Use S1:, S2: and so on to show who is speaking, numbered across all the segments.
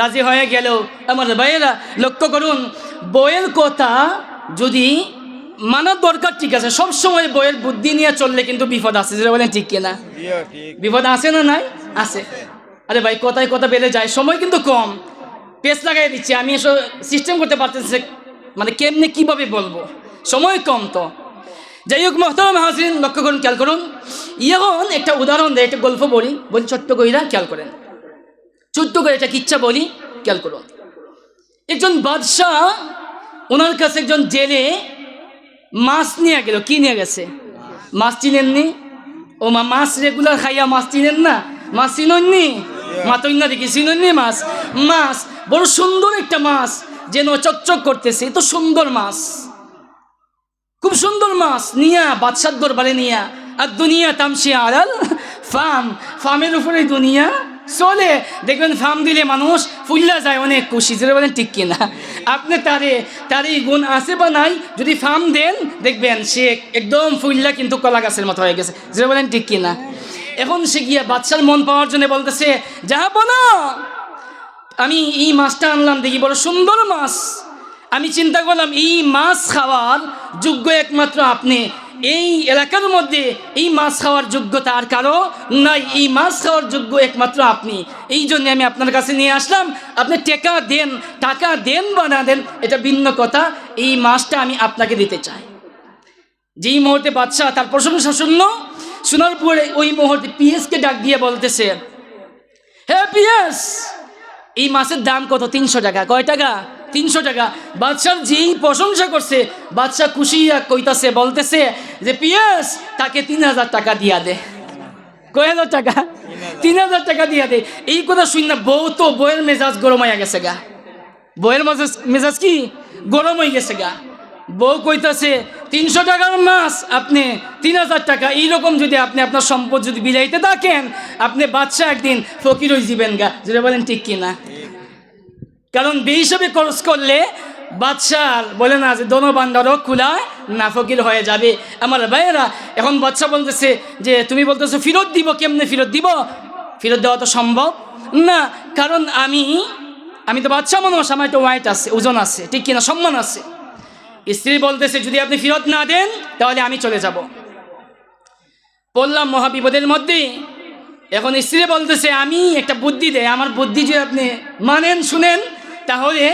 S1: রাজি হয়ে গেল। আমার ভাইয়েরা লক্ষ্য করুন, বইয়ের কথা যদি মানার দরকার, ঠিক আছে, সবসময় বইয়ের বুদ্ধি নিয়ে চললে কিন্তু বিপদ আছে, যেটা বলেন ঠিক কিনা? বিপদ আছে না নাই? আছে। আরে ভাই, কথায় কথা বেড়ে যায়, সময় কিন্তু কম, পেস লাগাই দিচ্ছি আমি, এসব সিস্টেম করতে পারতেছি মানে কেমনে কীভাবে বলবো, সময় কম তো। যাই হোক মোহতারাম হাজিরিন, লক্ষ্য করুন, খেয়াল করুন। এখন একটা উদাহরণ দেয়, একটা গল্প বলি ছোট্ট কইরা, খেয়াল করেন, ছোট্ট করে একটা কিচ্ছা বলি, খেয়াল করুন। একজন বাদশাহ, ওনার কাছে একজন জেলে মাছ নিয়ে গেল। কি নিয়ে গেছে? মাছ চিনেননি? ও মা, মাছ রেগুলার খাইয়া মাছ চিনেন না? মাছ চিনেননি? মাতই না দেখি, চিনেননি মাছ? মাছ বড় সুন্দর একটা মাছ, যেন চকচক করতেছে, তো সুন্দর মাছ, খুব সুন্দর মাছ নিয়া বাদশার দরবারে নিয়া। আর দুনিয়া তামশি আলাল ফাম, ফামের উপরে দুনিয়া চলে। দেখবেন ফার্ম দিলে মানুষ ফুল্লা যায়, অনেক খুশি, যেটা বলেন ঠিক কিনা? আপনি তার এই গুণ আছে বা নাই, যদি ফার্ম দেন দেখবেন সে একদম ফুল্লা কিন্তু কলা গাছের মতো হয়ে গেছে, যেটা বলেন ঠিক কিনা? এখন সে গিয়া বাদশার মন পাওয়ার জন্য বলতেছে, যাবো না, আমি এই মাছটা আনলাম, দেখি বড় সুন্দর মাছ, আমি চিন্তা করলাম এই মাছ খাওয়ার যোগ্য একমাত্র আপনি, এই এলাকার মধ্যে এই মাছ খাওয়ার যোগ্যতা আর কারো নাই, এই মাছ খাওয়ার যোগ্য একমাত্র আপনি, এই জন্য আমি আপনার কাছে নিয়ে আসলাম। আপনি টাকা দেন বা না দেন এটা ভিন্ন কথা, এই মাছটা আমি আপনাকে দিতে চাই। যেই মুহূর্তে বাদশাহ তার প্রশংসা শোনার পরে ওই মুহূর্তে পিএসকে ডাক দিয়ে বলতেছে, হ্যাঁ পিএস, এই মাছের দাম কত? 300 টাকা। কয় টাকা? 300 টাকা। বাদশার যেই প্রশংসা করছে, বাদশাহ খুশি কইতাছে, বলতেছে যে পিএস, তাকে 3000 টাকা দিয়া দে। কয় হাজার টাকা? 3000 টাকা দিয়া দে। এই কথা শুন না, বউয়ের মেজাজ গরম হয়ে গেছে গা, বউয়ের মেজাজ কি গরম হয়ে গেছে গা। বউ কইতাছে 300 টাকার মাছ আপনি 3000 টাকা, এইরকম যদি আপনি আপনার সম্পদ যদি বিলাইতে থাকেন, আপনি বাদশা একদিন ফকির হয়ে যাবেন গা, যেটা বলেন ঠিক কিনা? কারণ বেহিসাবে খরচ করলে বাদশার বলে না যে দোনো বান্দারও খোলা না, ফকির হয়ে যাবে। আমার ভাইয়েরা, এখন বাদশা বলতেছে যে তুমি বলতেছো ফেরত দিব, কেমনে ফেরত দিব? ফেরত দেওয়া তো সম্ভব না, কারণ আমি তো বাদশা মানুষ, আমার একটা ওয়াইট আছে, ওজন আছে, ঠিক কিনা, সম্মান আছে। স্ত্রী বলতেছে যদি আপনি ফেরত না দেন তাহলে আমি চলে যাব। বললাম মহাবিপদের মধ্যে। এখন স্ত্রী বলতেছে আমি একটা বুদ্ধি দেয়, আমার বুদ্ধি যদি আপনি মানেন শুনেন, তাহলে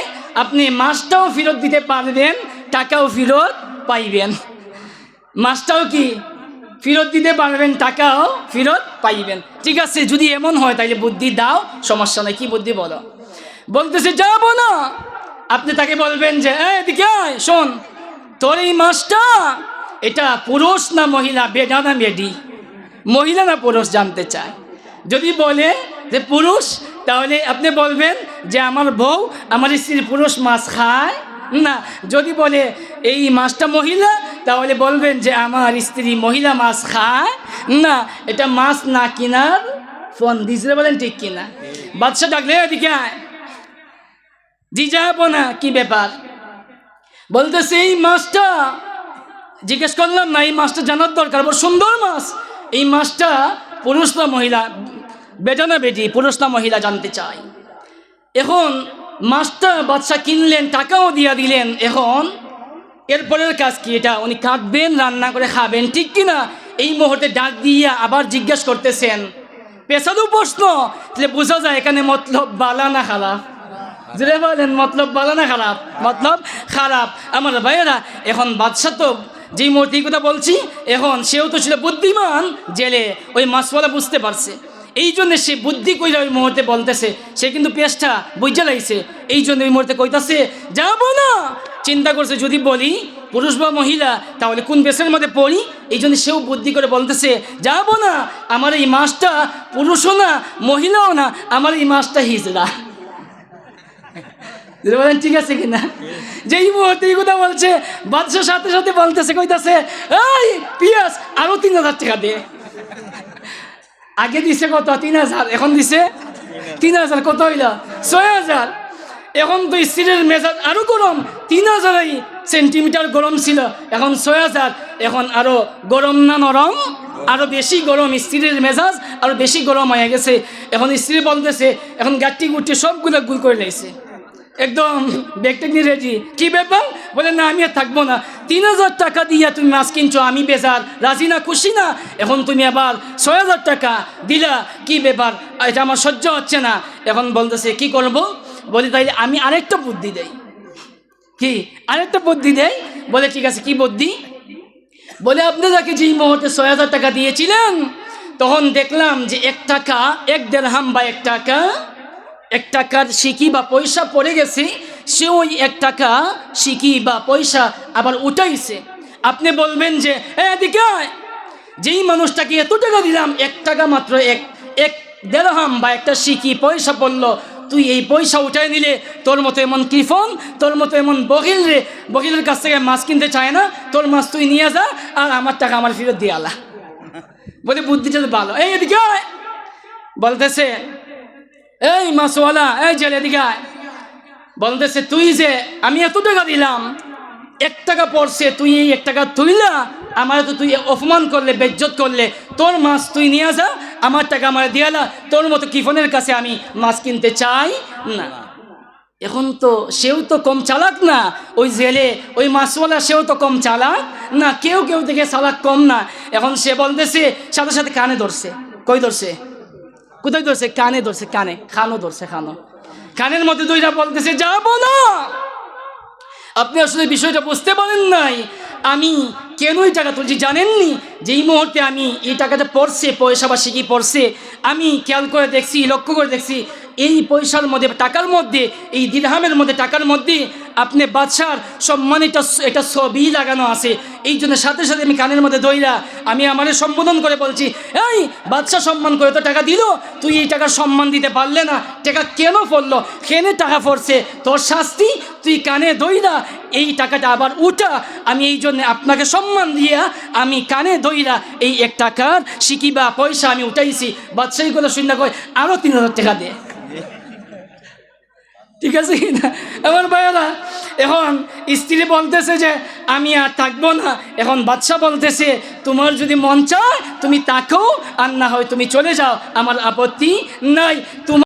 S1: আপনি মাছটাও ফেরত দিতে পারবেন, টাকাও ফেরত পাইবেন। মাছটাও কি ফেরত দিতে পারবেন, টাকাও ফেরত পাইবেন। ঠিক আছে, যদি এমন হয় তাহলে বুদ্ধি দাও, সমস্যা নেই, কি বুদ্ধি বলো? বলতেছে যাবো না। আপনি তাকে বলবেন যে এদিকে আয়, শোন, তোর এই মাছটা এটা পুরুষ না মহিলা, বেডা না বেডি, মহিলা না পুরুষ জানতে চায়। যদি বলে যে পুরুষ, তাহলে আপনি বলবেন যে আমার বউ, আমার স্ত্রী পুরুষ মাছ খায় না। যদি বলে এই মাছটা মহিলা, তাহলে বলবেন যে আমার স্ত্রী মহিলা মাছ খায় না, এটা মাছ না কিনার ফোন দিয়েছিল, বলেন ঠিক কিনা? বাদশা ডাকলে এদিকে আয়। জি যাবো না, কি ব্যাপার? বলতেছে এই মাছটা, জিজ্ঞেস করলাম না, এই মাছটা জানার দরকার, বড় সুন্দর মাছ, এই মাছটা পুরুষ না মহিলা, বেটা না বেটি, পুরুষ না মহিলা জানতে চাই। এখন মাছটা বাদশা কিনলেন, টাকাও দিয়া দিলেন। এখন এরপরের কাজ কি? এটা উনি কাটবেন, রান্না করে খাবেন, ঠিক কিনা? এই মুহূর্তে ডাক দিয়ে আবার জিজ্ঞাসা করতেছেন, পেশাদু প্রশ্ন, তাহলে বোঝা যায় এখানে মতলব বালা না খারাপ, যেটা বলেন মতলব ভালো না খারাপ? মতলব খারাপ। আমার ভাইয়েরা, এখন বাদশা তো যেই মুহূর্তে কথা বলছি, এখন সেও তো ছিল বুদ্ধিমান জেলে, ওই মাছওয়ালা বুঝতে পারছে, এই জন্য সে বুদ্ধি কইরা ওই মুহূর্তে বলতেছে, সে কিন্তু পেশটা বুঝা লাগছে, এই জন্য ওই মুহূর্তে কইতাছে যাবো না। চিন্তা করছে যদি বলি পুরুষ বা মহিলা তাহলে কোন বেশের মধ্যে পড়ি, এই জন্য সেও বুদ্ধি করে বলতেছে যাবো না, আমার এই মাছটা পুরুষও না মহিলাও না, আমার এই মাছটা হিজড়া। বলেন ঠিক আছে কিনা? যেই মুহূর্তে এই কথা বলছে, বাদশার সাথে সাথে বলতেছে, কইতাছে এই পিয়াস আরো 3000 টাকা দে। আগে দিছে কত? 3000। এখন দিছে 3000। কত হইল? 6000। এখন তো স্ত্রীর মেজাজ আরো গরম, 3000 সেন্টিমিটার গরম ছিল, এখন 6000। এখন আরো গরম না নরম? আরও বেশি গরম, স্ত্রীর মেজাজ আরও বেশি গরম হয়ে গেছে। এখন স্ত্রী বলতেছে, এখন গাঠি গুটি সবগুলো গুল করে লাইছে, একদম ব্যাগটেক রেডি। কি ব্যাপার? বলে না আমি আর থাকবো না, 3000 টাকা দিয়া তুমি মাছ কিনছো, আমি বেজার, রাজি না, খুশি না, এখন তুমি আবার 6000 টাকা দিলা, কি ব্যাপার? এটা আমার সহ্য হচ্ছে না। এখন বলতেছে কি করব? বলে তাইলে আমি আরেকটা বুদ্ধি দেই। কি আরেকটা বুদ্ধি দেই? বলে ঠিক আছে, কি বুদ্ধি? বলে আপনি যাকে যেই মুহূর্তে 6000 টাকা দিয়েছিলেন, তখন দেখলাম যে 1 টাকা, 1 দিরহাম বা 1 টাকা, 1 টাকার সিকি বা পয়সা পড়ে গেছে, সে ওই 1 টাকা সিকি বা পয়সা আবার উঠাইছে। আপনি বলবেন যে এদিকে যেই মানুষটাকে এত টাকা দিলাম, 1 টাকা মাত্র, এক দিরহাম বা একটা সিকি পয়সা পড়লো, তুই এই পয়সা উঠাই নিলে, তোর মতো এমন কৃপণ, তোর মতো এমন বকিল রে, বকিলের কাছ থেকে মাছ কিনতে চায় না, তোর মাছ তুই নিয়ে যা, আর আমার টাকা আমার ফেরত দিয়ে আলা। বলে বুদ্ধিটা ভালো। এই এদিকে বলতেছে, এই মাছওয়ালা, এই জেল এদিকে বলতেছে, তুই যে আমি এত টাকা দিলাম, 1 টাকা পড়ছে, তুই এই 1 টাকা তুইলা আমার তো তুই অপমান করলে, বেজ্জত করলে, তোর মাছ তুই নিয়ে যা, আমার টাকা আমার দিয়ালা, তোর মতো কিফনের কাছে আমি মাছ কিনতে চাই না। এখন তো সেও তো কম চালাক না, ওই জেলে ওই মাছওয়ালা সেও তো কম চালাক না, কেউ কেউ থেকে চালাক কম না। এখন সে বলতেছে, সাথে সাথে কানে ধরছে। কই ধরছে? কোথায় ধরছে? কানে ধরছে, কানে, খানো ধরছে, খানো, কানের মধ্যে দুইটা বলতেছে, যাবো না। আপনি আসলে বিষয়টা বুঝতে পারেন নাই, আমি কেন এই টাকা তুলছি জানেননি? যেই মুহূর্তে আমি এই টাকাটা পড়ছে, পয়সা বা সিকি পড়ছে, আমি খেয়াল করে দেখছি, লক্ষ্য করে দেখছি, এই পয়সার মধ্যে, টাকার মধ্যে, এই দিরহামের মধ্যে, টাকার মধ্যে আপনি বাদশার সম্মানিত এটা ছবি লাগানো আছে। এই জন্য সাথে সাথে আমি কানের মধ্যে দইরা আমি আমারে সম্বোধন করে বলছি, এই বাদশা সম্মান করে তো টাকা দিল, তুই এই টাকার সম্মান দিতে পারলে না, টাকা কেন পড়লো, কেনে টাকা পড়ছে, তোর শাস্তি, তুই কানে দইরা এই টাকাটা আবার উঠা। আমি এই জন্য আপনাকে সম্মান দিয়া আমি কানে দইরা এই 1 টাকার সিকি বা পয়সা আমি উঠাইছি। বাদশাহী কথা শুনে কয়, আরও 3000 টাকা দে। ঠিক আছে কিনা আমার ভাইয়েরা? এখন স্ত্রী বলতেছে যে আমি আর থাকবো না। এখন বাদশা বলতেছে, তোমার যদি মন চায় তুমি তাকো, আর না হয় তুমি চলে যাও, আমার আপত্তি নাই।